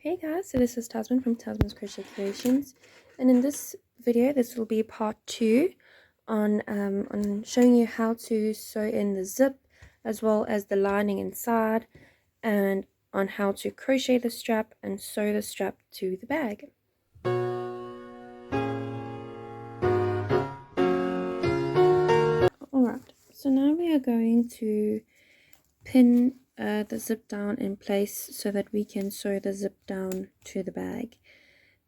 Hey guys, so this is Tasman from Tasman's Crochet Creations, and in this video this will be part 2 on showing you how to sew in the zip as well as the lining inside, and on how to crochet the strap and sew the strap to the bag. Alright, so now we are going to pin the zip down in place so that we can sew the zip down to the bag.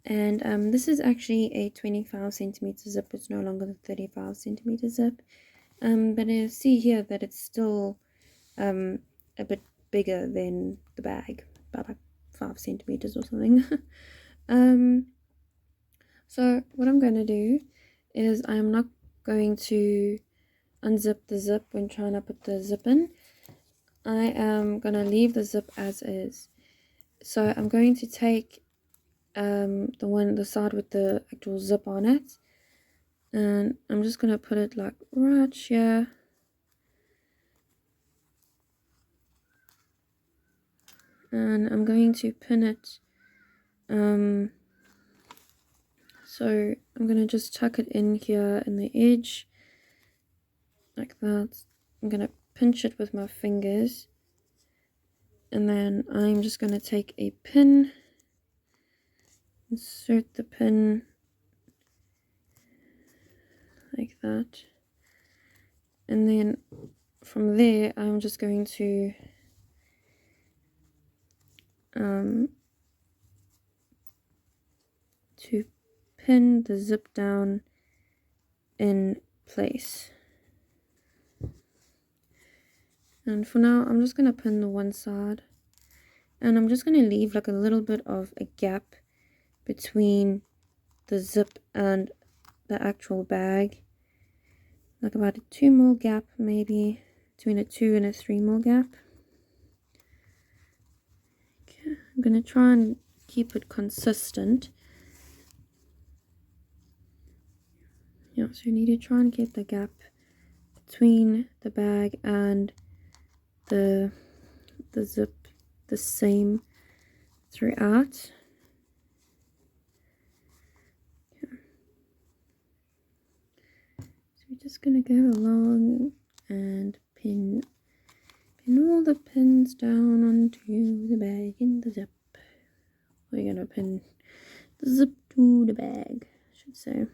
And this is actually a 25 centimeter zip. It's no longer the 35 centimeter zip, but you see here that it's still a bit bigger than the bag, about like 5 centimeters or something. So what I'm going to do is I'm not going to unzip the zip when trying to put the zip in. I am going to leave the zip as is. So I'm going to take the side with the actual zip on it, and I'm just gonna put it like right here, and I'm going to pin it. So I'm gonna just tuck it in here in the edge like that. I'm gonna pinch it with my fingers, and then I'm just gonna take a pin, insert the pin like that, and then from there I'm just going to pin the zip down in place. And for now I'm just going to pin the one side, and I'm just going to leave like a little bit of a gap between the zip and the actual bag, like about a 2 mil gap, maybe between a 2 and a 3 mil gap. Okay, I'm going to try and keep it consistent. Yeah, so you need to try and get the gap between the bag and the zip the same throughout. Okay. So we're just going to go along and pin all the pins down onto the bag in the zip. We're going to pin the zip to the bag, I should say.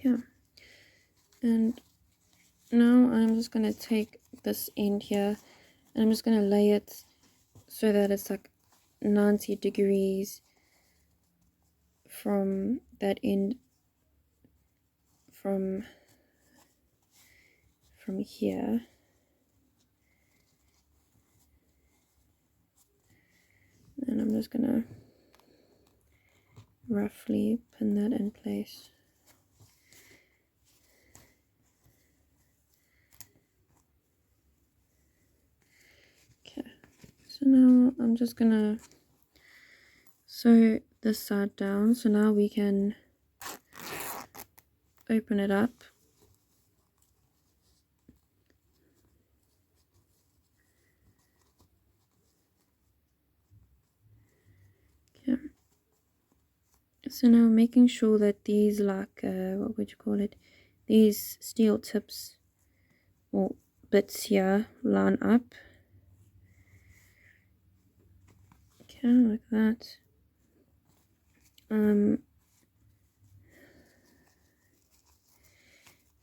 Okay, and now I'm just going to take this end here, and I'm just going to lay it so that it's like 90 degrees from that end, from here. And I'm just going to roughly pin that in place. Okay, so now I'm just gonna sew this side down, so now we can open it up. Okay, so now making sure that these, like what would you call it, these steel tips or bits here line up. Okay, like that.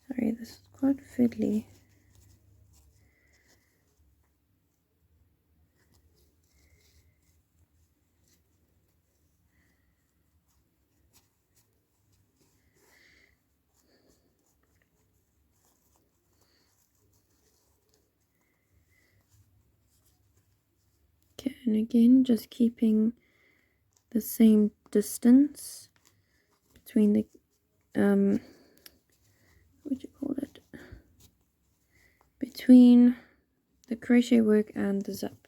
Sorry, this is quite fiddly. Okay, and again, just keeping the same distance between the what would you call it, between the crochet work and the zip.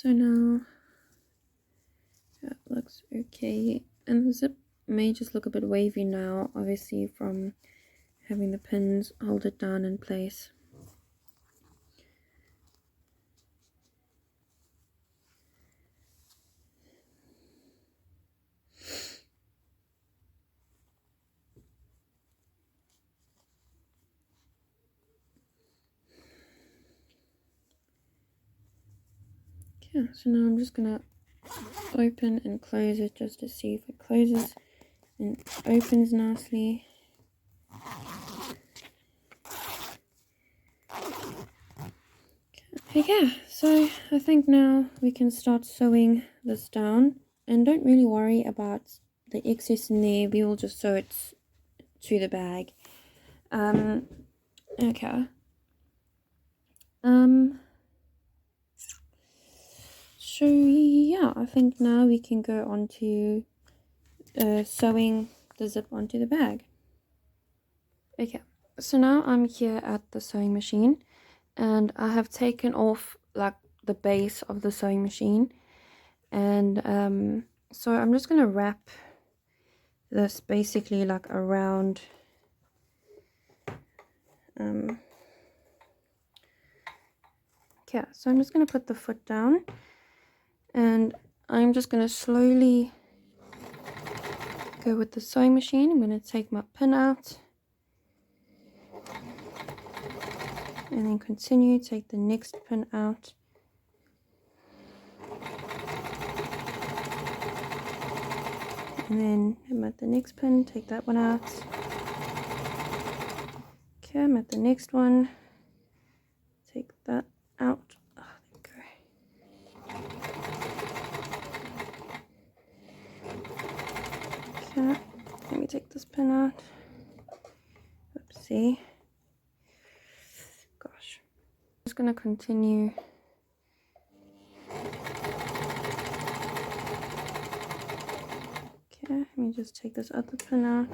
So now that looks okay, and the zip may just look a bit wavy now, obviously from having the pins hold it down in place. Okay, so now I'm just gonna open and close it just to see if it closes and opens nicely. Okay, so I think now we can start sewing this down, and don't really worry about the excess in there. We will just sew it to the bag. Okay. So yeah, I think now we can go on to sewing the zip onto the bag. Okay, so now I'm here at the sewing machine, and I have taken off like the base of the sewing machine, and so I'm just gonna wrap this basically like around okay, so I'm just gonna put the foot down, and I'm just gonna slowly go with the sewing machine. I'm gonna take my pin out and then continue, take the next pin out, and then I'm at the next pin, take that one out. Okay, I'm at the next one, take that out. Oh, there we go. Okay, let me take this pin out. Oopsie. Gosh. I'm just gonna continue. Okay, let me just take this other pin out.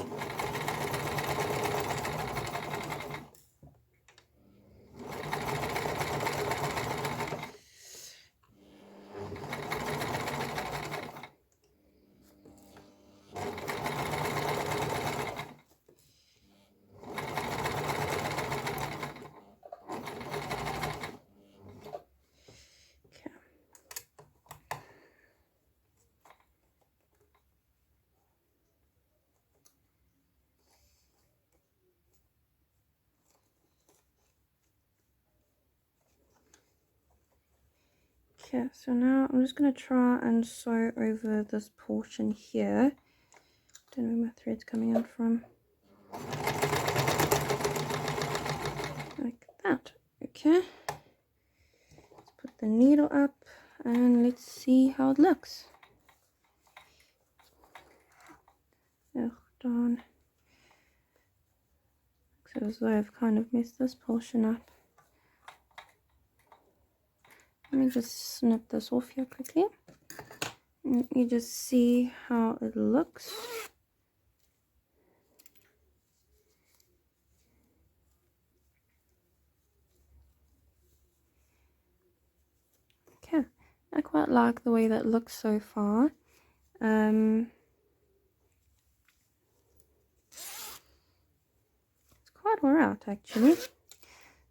Okay, so now I'm just going to try and sew over this portion here. Don't know where my thread's coming out from. Like that. Okay. Let's put the needle up and let's see how it looks. Oh, darn. Looks as though I've kind of messed this portion up. Let me just snip this off here quickly. And you just see how it looks. Okay, I quite like the way that looks so far. It's quite alright actually.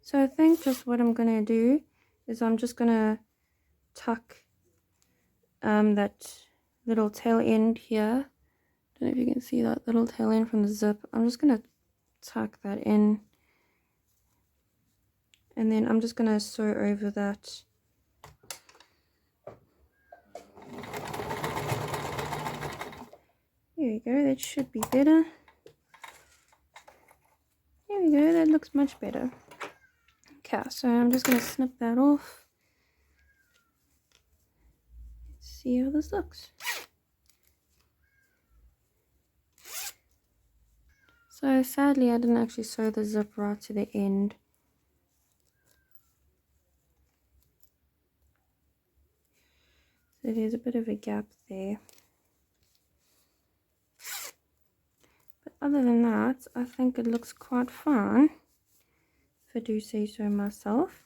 So I think just what I'm gonna do is I'm just gonna tuck that little tail end here. Don't know if you can see that little tail end from the zip. I'm just gonna tuck that in, and then I'm just gonna sew over that. There we go, that should be better. There we go, that looks much better. Okay, so I'm just gonna snip that off. Let's see how this looks. So sadly I didn't actually sew the zip right to the end. So there's a bit of a gap there. But other than that, I think it looks quite fine, if I do say so myself.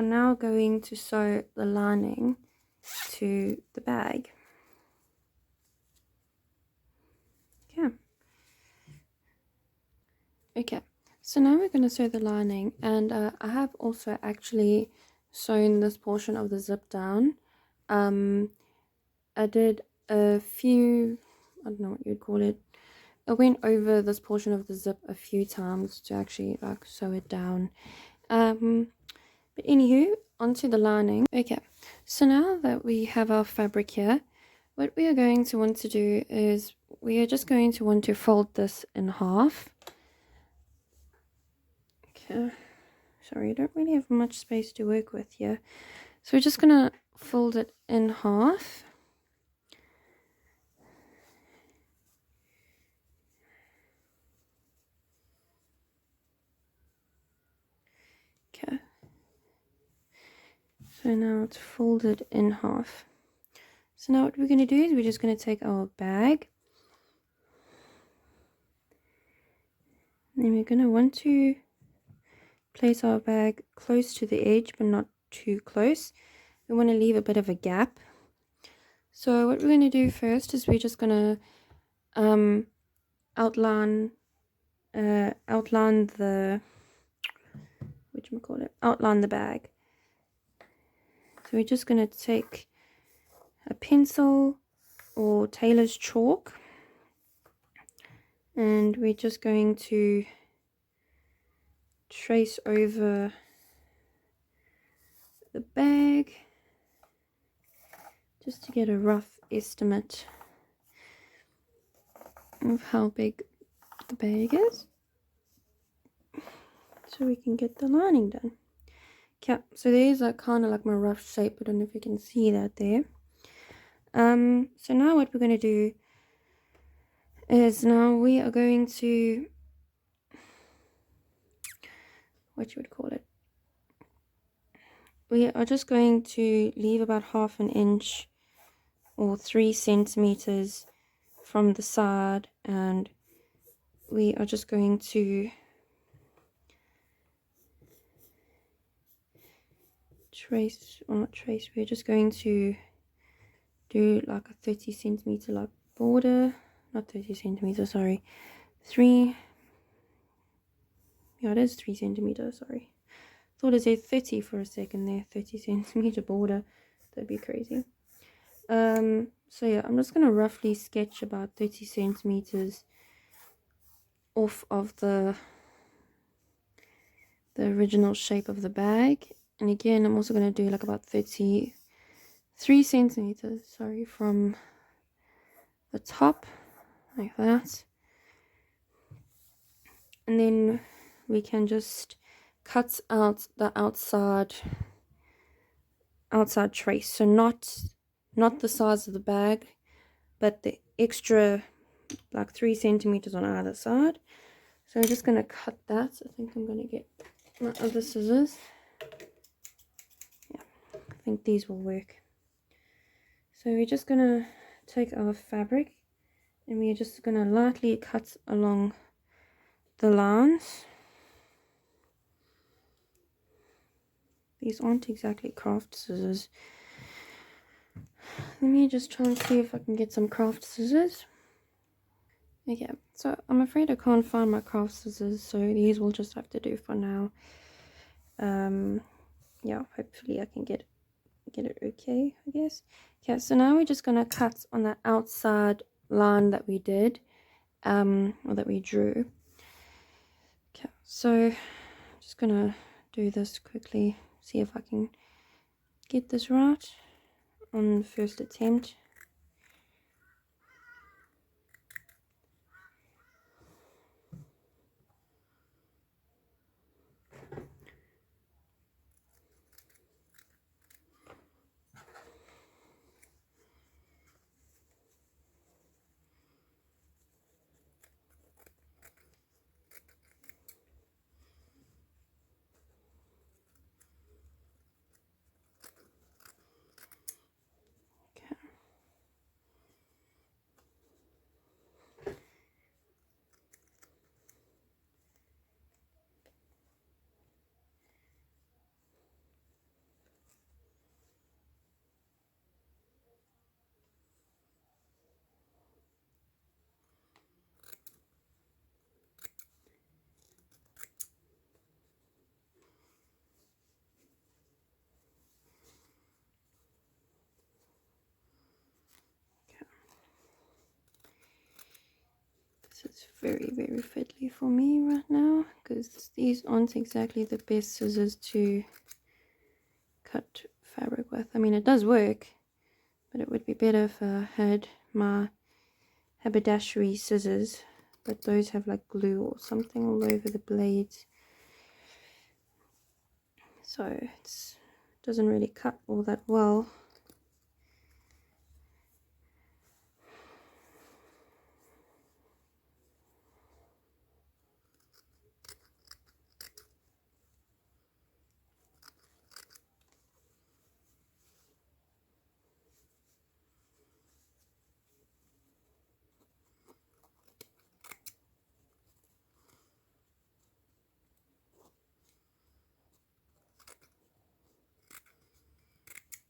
now going to sew the lining to the bag. Okay, so now we're going to sew the lining, and I have also actually sewn this portion of the zip down. I did a few, I don't know what you'd call it, I went over this portion of the zip a few times to actually like sew it down. But anywho, onto the lining. Okay, so now that we have our fabric here, what we are going to want to do is we are just going to want to fold this in half. Okay, sorry, I don't really have much space to work with here. So we're just gonna fold it in half. Okay, so now it's folded in half. So now what we're going to do is we're just going to take our bag, and then we're going to want to place our bag close to the edge but not too close. We want to leave a bit of a gap. So what we're going to do first is we're just going to outline the outline the bag. So we're just going to take a pencil or tailor's chalk, and we're just going to trace over the bag just to get a rough estimate of how big the bag is, so we can get the lining done. Okay, so there's like kind of like my rough shape. I don't know if you can see that there. So now what we're going to do is now we are going to, what you would call it, we are just going to leave about 1/2 inch or 3 centimeters from the side, and we are just going to trace, or not trace, we're just going to do like a 30 centimeter like border, not 30 centimeters, sorry, 3, yeah, it is 3 centimeters, sorry, thought it said 30 for a second there, 30 centimeter border, that'd be crazy. So yeah, I'm just going to roughly sketch about 30 centimeters off of the original shape of the bag. And again, I'm also going to do like about 33 centimeters, sorry, from the top, like that. And then we can just cut out the outside trace, so not the size of the bag, but the extra like 3 centimeters on either side. So I'm just going to cut that. I think I'm going to get my other scissors. Yeah, I think these will work. So we're just going to take our fabric, and we're just going to lightly cut along the lines. These aren't exactly craft scissors. Let me just try and see if I can get some craft scissors. Okay, so I'm afraid I can't find my craft scissors, so these will just have to do for now. Yeah, hopefully I can get it okay, I guess. Okay, so now we're just gonna cut on the outside line that we did, or that we drew. Okay, so I'm just gonna do this quickly, see if I can get this right on the first attempt. Okay. This is very, very fiddly for me right now because these aren't exactly the best scissors to cut fabric with. I mean, it does work, but it would be better if I had my haberdashery scissors, but those have like glue or something all over the blades, so it doesn't really cut all that well.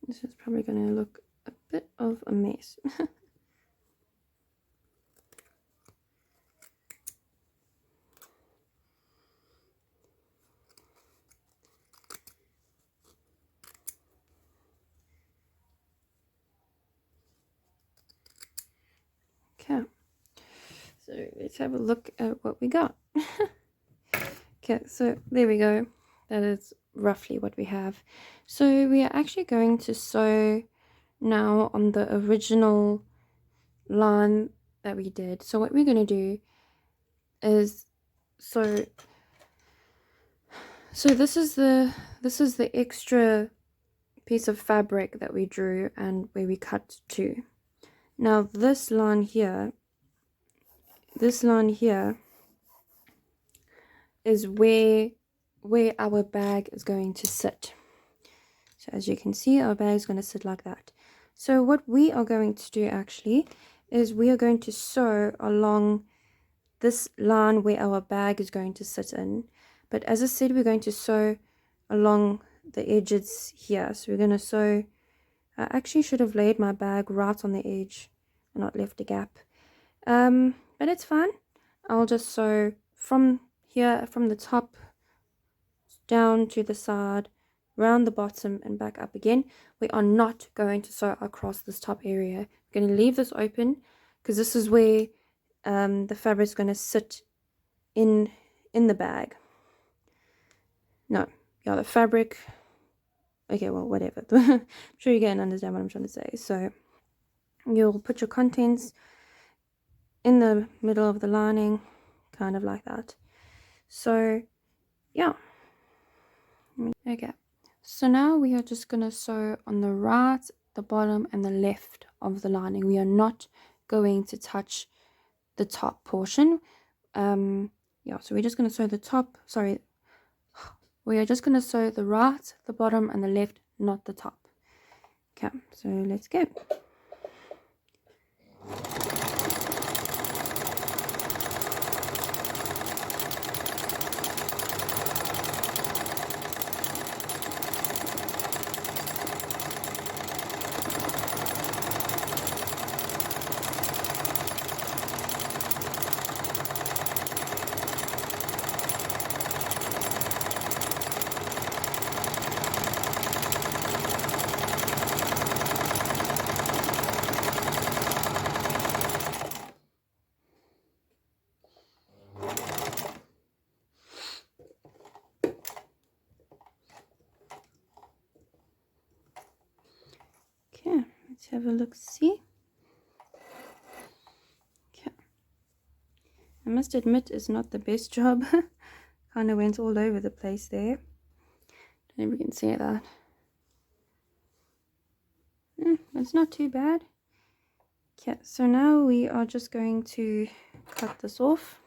This is probably going to look a bit of a mess. Okay, so let's have a look at what we got. Okay, so there we go. That is roughly what we have. So we are actually going to sew now on the original line that we did. So what we're going to do is so this is the extra piece of fabric that we drew and where we cut to. Now this line here is where our bag is going to sit. So as you can see, our bag is going to sit like that. So what we are going to do actually is we are going to sew along this line where our bag is going to sit in. But as I said, we're going to sew along the edges here. So we're going to sew, I actually should have laid my bag right on the edge and not left a gap. But it's fine. I'll just sew from here, from the top down to the side, round the bottom and back up again. We are not going to sew across this top area. We're going to leave this open because this is where the fabric is going to sit in the bag. No, yeah, the fabric. Okay, well, whatever. I'm sure you can understand what I'm trying to say. So you'll put your contents in the middle of the lining, kind of like that. So yeah. Okay, so now we are just going to sew on the right, the bottom and the left of the lining. We are not going to touch the top portion. Yeah, so we're just going to sew the top, sorry, we are just going to sew the right, the bottom and the left, not the top. Okay, so let's go. Okay, let's have a look, see. Okay, I must admit it's not the best job. Kind of went all over the place there. Don't know if you can see that. It's not too bad. Okay, so now we are just going to cut this off.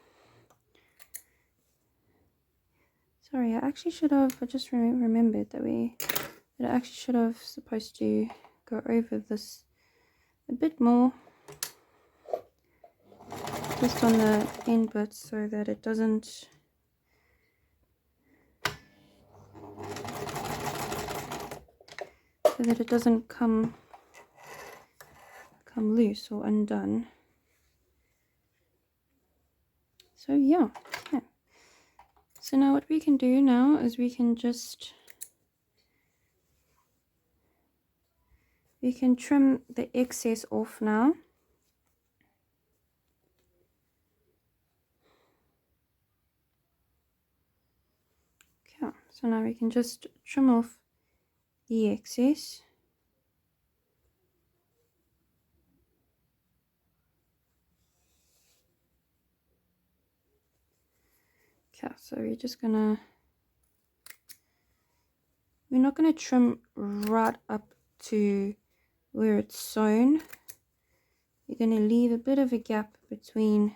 Sorry, I just remembered that I actually should have supposed to go over this a bit more. Just on the end bit so that it doesn't come loose or undone. So yeah, okay. So now what we can do now is we can trim the excess off now. So now we can just trim off the excess. Okay, so we're not gonna trim right up to where it's sewn. You're gonna leave a bit of a gap between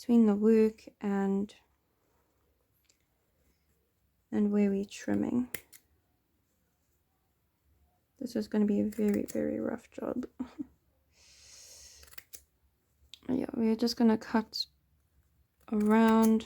the work and where we're trimming. This is going to be a very, very rough job. Yeah, we're just going to cut around.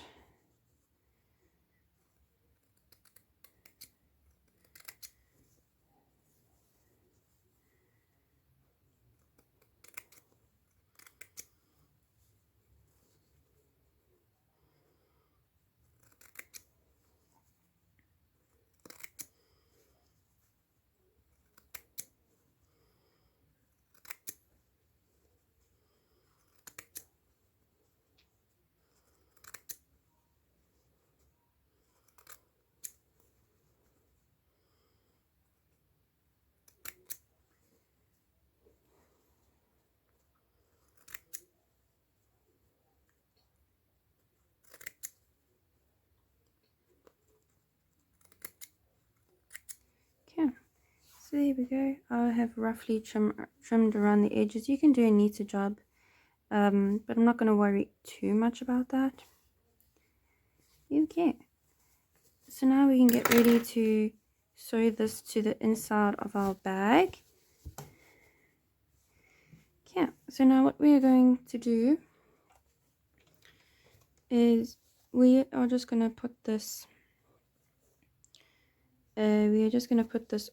Okay, so there we go. I have roughly trimmed around the edges. You can do a neater job, but I'm not going to worry too much about that. Okay, so now we can get ready to sew this to the inside of our bag. Okay, so now what we are going to do is we are just going to put this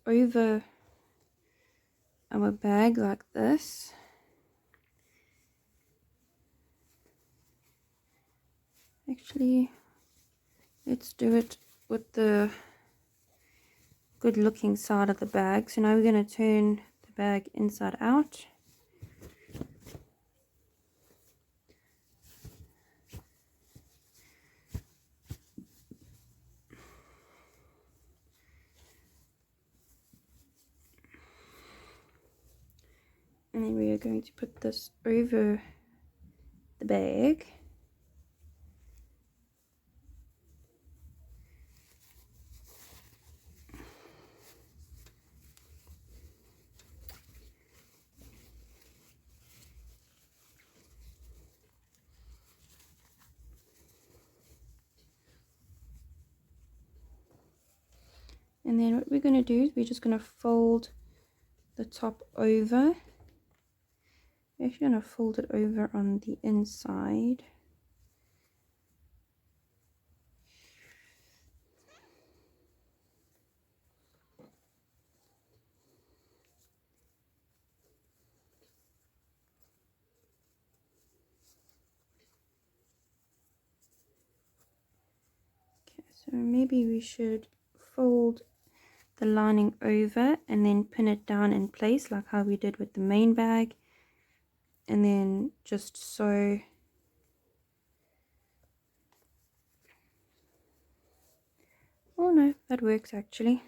over our bag like this. Actually, let's do it with the good looking side of the bag. So now we're going to turn the bag inside out. And then we are going to put this over the bag. And then what we're going to do is we're just going to fold the top over. We're actually going to fold it over on the inside. Okay, so maybe we should fold the lining over and then pin it down in place like how we did with the main bag, and then just sew oh no, that works actually.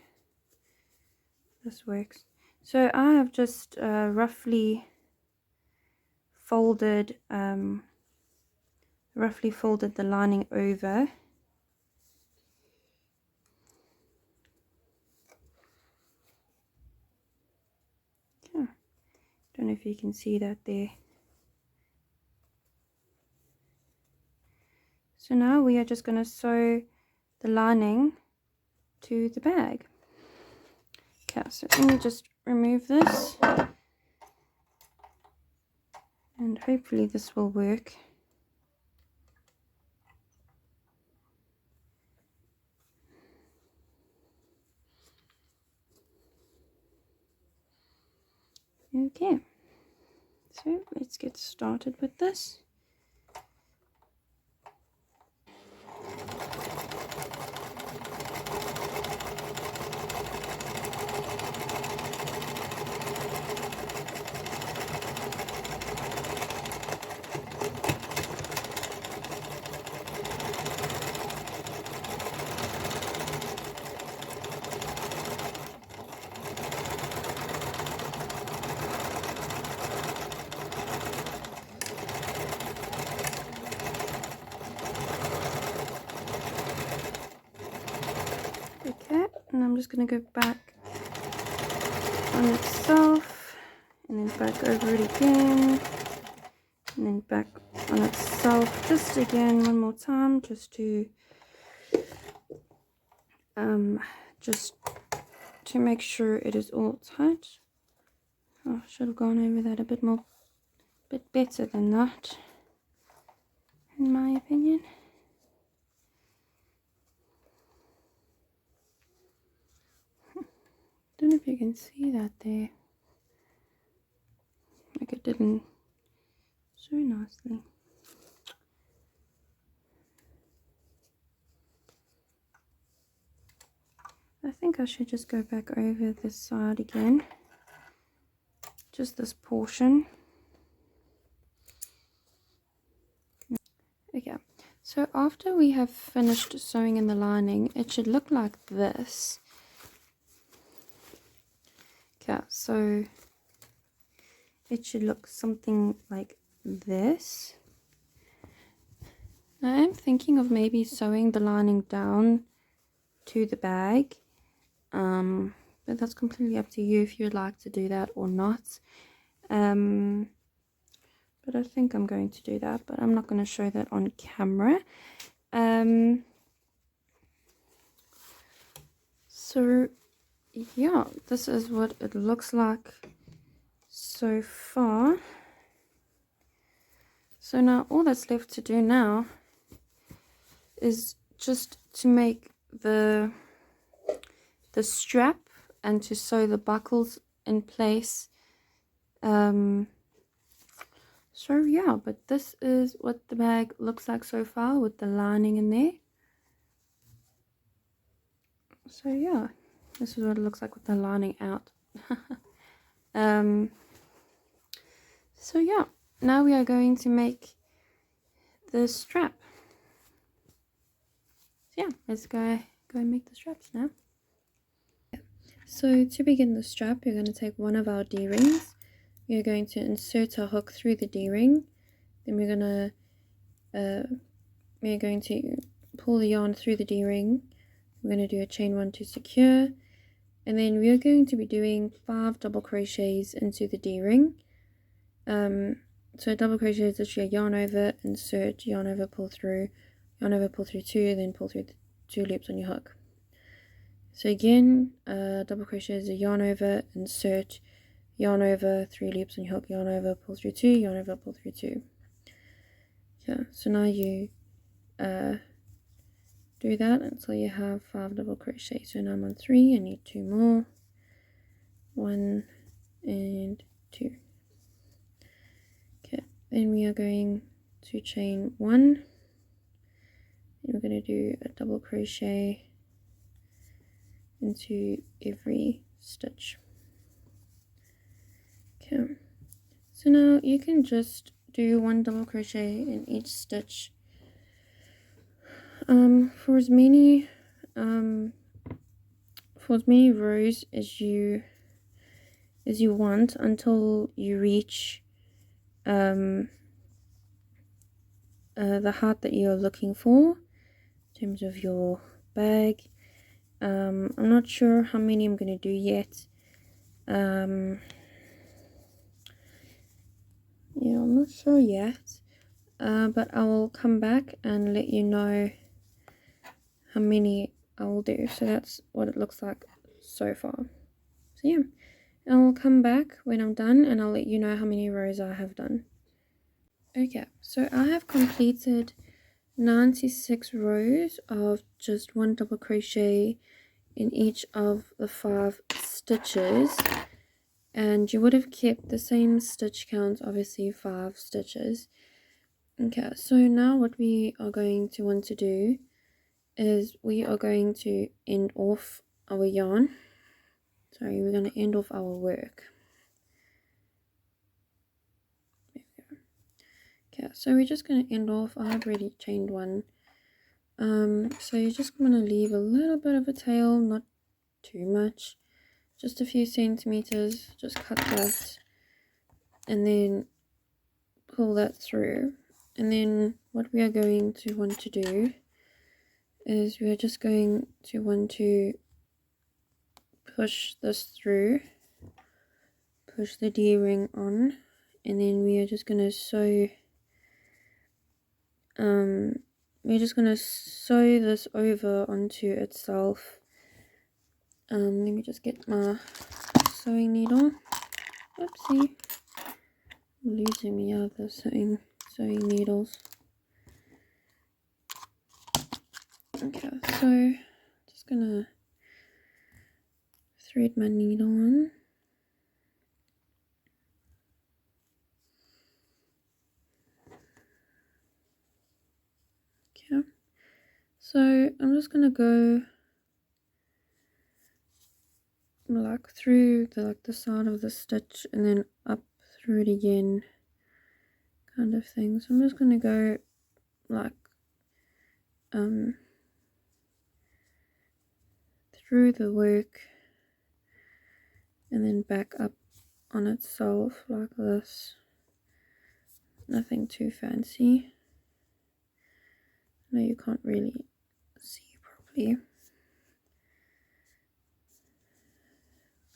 This works. So I have just roughly folded the lining over. Okay. Don't know if you can see that there. So now we are just going to sew the lining to the bag. Okay, so let me just remove this, and hopefully this will work. Okay, so let's get started with this. And I'm just going to go back on itself and then back over it again and then back on itself just again one more time, just to make sure it is all tight. Oh, I should have gone over that a bit better than that, in my opinion. Don't know if you can see that there. Like it didn't so nicely. I think I should just go back over this side again. Just this portion. Okay, so after we have finished sewing in the lining, it should look like this. Okay, so it should look something like this. I am thinking of maybe sewing the lining down to the bag, but that's completely up to you if you'd like to do that or not. But I think I'm going to do that, but I'm not going to show that on camera. So yeah, this is what it looks like so far. So now all that's left to do now is just to make the strap and to sew the buckles in place. So yeah, but this is what the bag looks like so far with the lining in there. So yeah, this is what it looks like with the lining out. So yeah, now we are going to make the strap. So yeah, let's go and make the straps now. So to begin the strap, we're going to take one of our D-rings. We're going to insert our hook through the D-ring. Then we're going to pull the yarn through the D-ring. We're going to do a chain 1 to secure, and then we are going to be doing 5 double crochets into the D-ring. So a double crochet is literally a yarn over, insert, yarn over, pull through, yarn over, pull through 2, then pull through the 2 loops on your hook. So again, double crochet is a yarn over, insert, yarn over, 3 loops on your hook, yarn over, pull through 2, yarn over, pull through 2. Yeah, so now you do that until you have 5 double crochets. So now I'm on 3, I need 2 more, 1 and 2. Okay, then we are going to chain 1, and we're going to do a double crochet into every stitch. Okay, so now you can just do 1 double crochet in each stitch for as many rows as you want, until you reach the height that you're looking for in terms of your bag. I'm not sure how many I'm going to do yet. Yeah, I'm not sure yet, but I will come back and let you know how many I will do. So that's what it looks like so far. So yeah, I'll come back when I'm done and I'll let you know how many rows I have done. Okay, so I have completed 96 rows of just 1 double crochet in each of the 5 stitches, and you would have kept the same stitch count, obviously 5 stitches. Okay, so now what we are going to want to do is we are going to end off our yarn. Sorry, we're going to end off our work. There we go. Okay, so we're just going to end off. I have already chained 1. So you're just going to leave a little bit of a tail, not too much, just a few centimeters. Just cut that and then pull that through. And then what we are going to want to do is we are just going to want to push this through, push the D-ring on, and then we are just going to sew this over onto itself. Let me just get my sewing needle. Oopsie, I'm losing me other sewing needles. Okay, so just gonna thread my needle on. Okay, so I'm just gonna go like through the side of the stitch and then up through it again, kind of thing. So I'm just gonna go like through the work and then back up on itself like this. Nothing too fancy. No, you can't really see properly,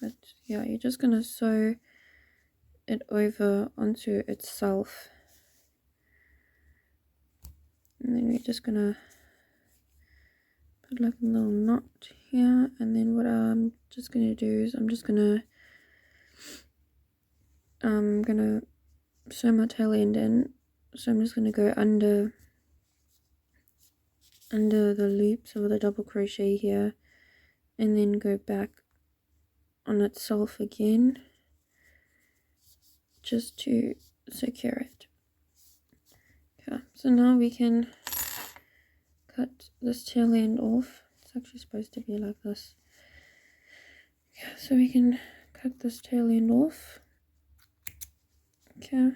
but yeah, you're just gonna sew it over onto itself, and then we're just gonna put like a little knot here, and then what I'm just gonna do is I'm gonna sew my tail end in. So I'm just gonna go under the loops of the double crochet here, and then go back on itself again just to secure it. Okay, so now we can cut this tail end off. It's actually supposed to be like this. Okay, so we can cut this tail end off. Okay,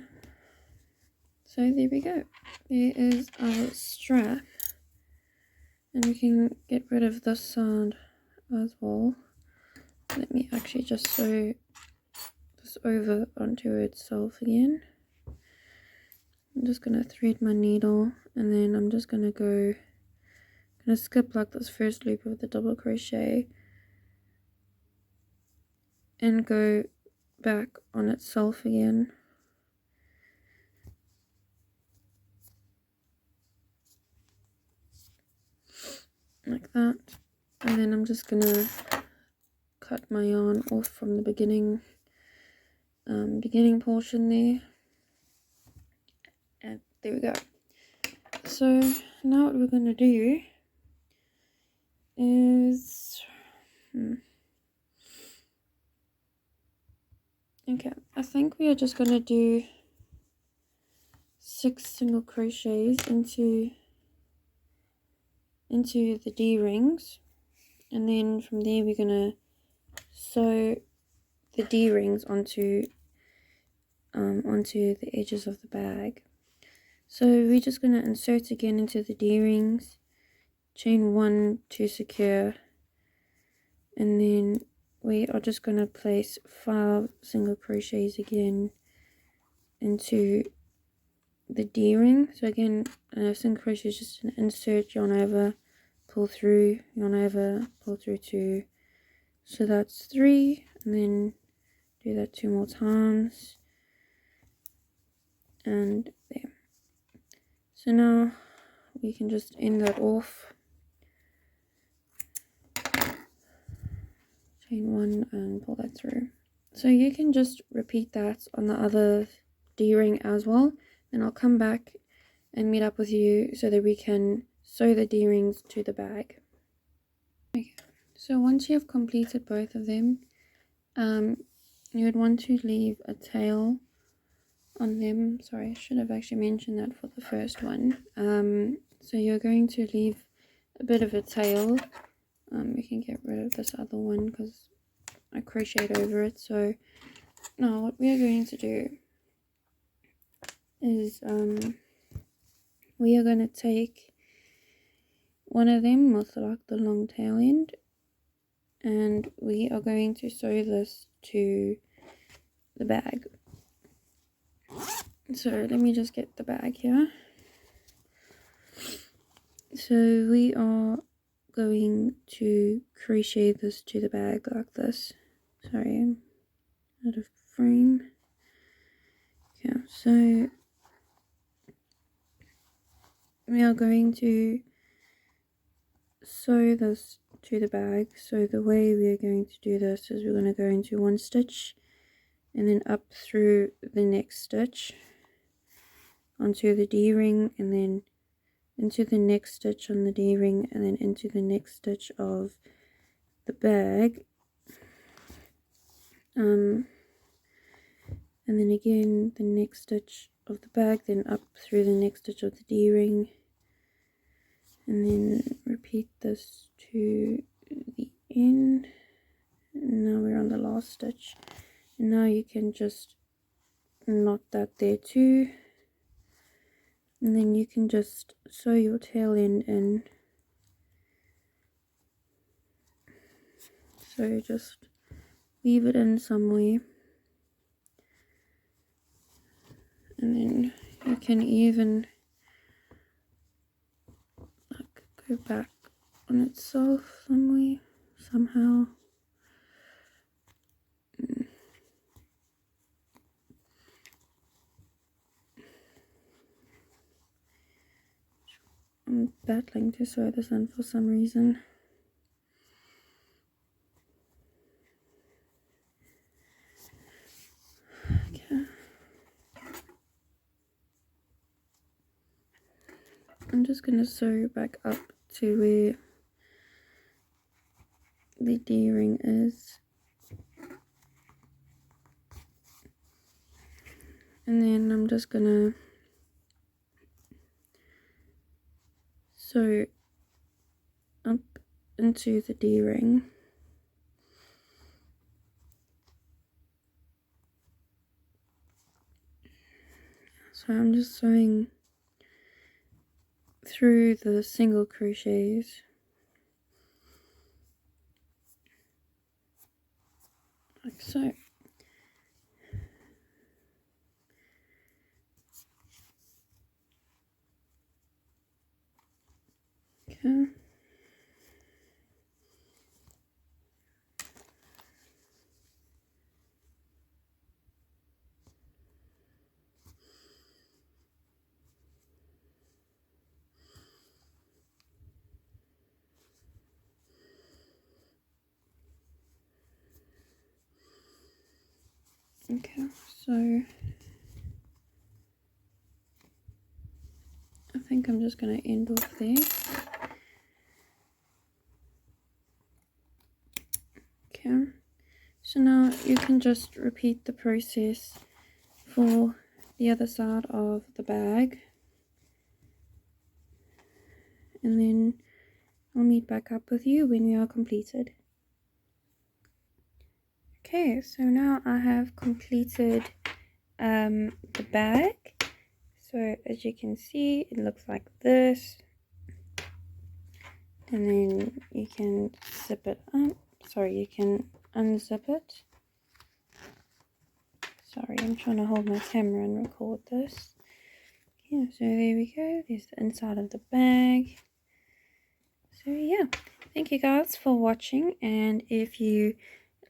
so there we go. There is our strap, and we can get rid of this side as well. Let me actually just sew this over onto itself again. I'm just gonna thread my needle, and then I'm just gonna skip like this first loop of the double crochet and go back on itself again. Like that. And then I'm just gonna cut my yarn off from the beginning portion there. And there we go. So now what we're gonna do is okay, I think we are just gonna do 6 single crochets into the D-rings, and then from there we're gonna sew the D-rings onto the edges of the bag. So we're just gonna insert again into the D-rings, chain 1 to secure, and then we are just gonna place 5 single crochets again into the D-ring. So again, single crochet is just an insert, yarn over, pull through, yarn over, pull through 2. So that's 3, and then do that 2 more times, and there. So now we can just end that off, chain 1 and pull that through. So you can just repeat that on the other D-ring as well, and I'll come back and meet up with you so that we can sew the D-rings to the bag. Okay. So once you have completed both of them, you would want to leave a tail on them. Sorry, I should have actually mentioned that for the first one. So you're going to leave a bit of a tail. We can get rid of this other one because I crocheted over it. So now what we are going to do is we are going to take one of them with like the long tail end, and we are going to sew this to the bag. So let me just get the bag here. So we are going to crochet this to the bag like this. Sorry, I'm out of frame. Okay, so we are going to sew this to the bag. So the way we are going to do this is we're going to go into one stitch and then up through the next stitch onto the D-ring, and then into the next stitch on the D-ring, and then into the next stitch of the bag, and then again the next stitch of the bag, then up through the next stitch of the D-ring, and then repeat this to the end. And now we're on the last stitch, and now you can just knot that there too, and then you can just sew your tail end in. So just weave it in somewhere, and then you can even like go back on itself somewhere, somehow. I'm battling to sew this in for some reason. Okay. I'm just going to sew back up to where the D-ring is. And then I'm just going to sew up into the D-ring. So I'm just sewing through the single crochets, like so. Okay. Okay, so I think I'm just going to end off there. Okay, so now you can just repeat the process for the other side of the bag, and then I'll meet back up with you when we are completed. Okay, so now I have completed the bag. So as you can see, it looks like this, and then you can zip it up. Sorry, you can unzip it. Sorry, I'm trying to hold my camera and record this. Yeah, so there we go. There's the inside of the bag. So yeah, thank you guys for watching, and if you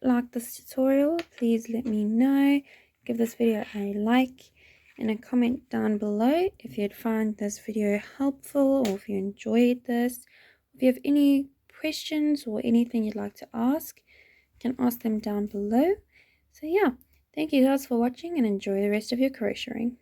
like this tutorial, please let me know. Give this video a like and a comment down below if you'd find this video helpful, or if you enjoyed this. If you have any questions or anything you'd like to ask, you can ask them down below. So yeah, thank you guys for watching, and enjoy the rest of your crocheting.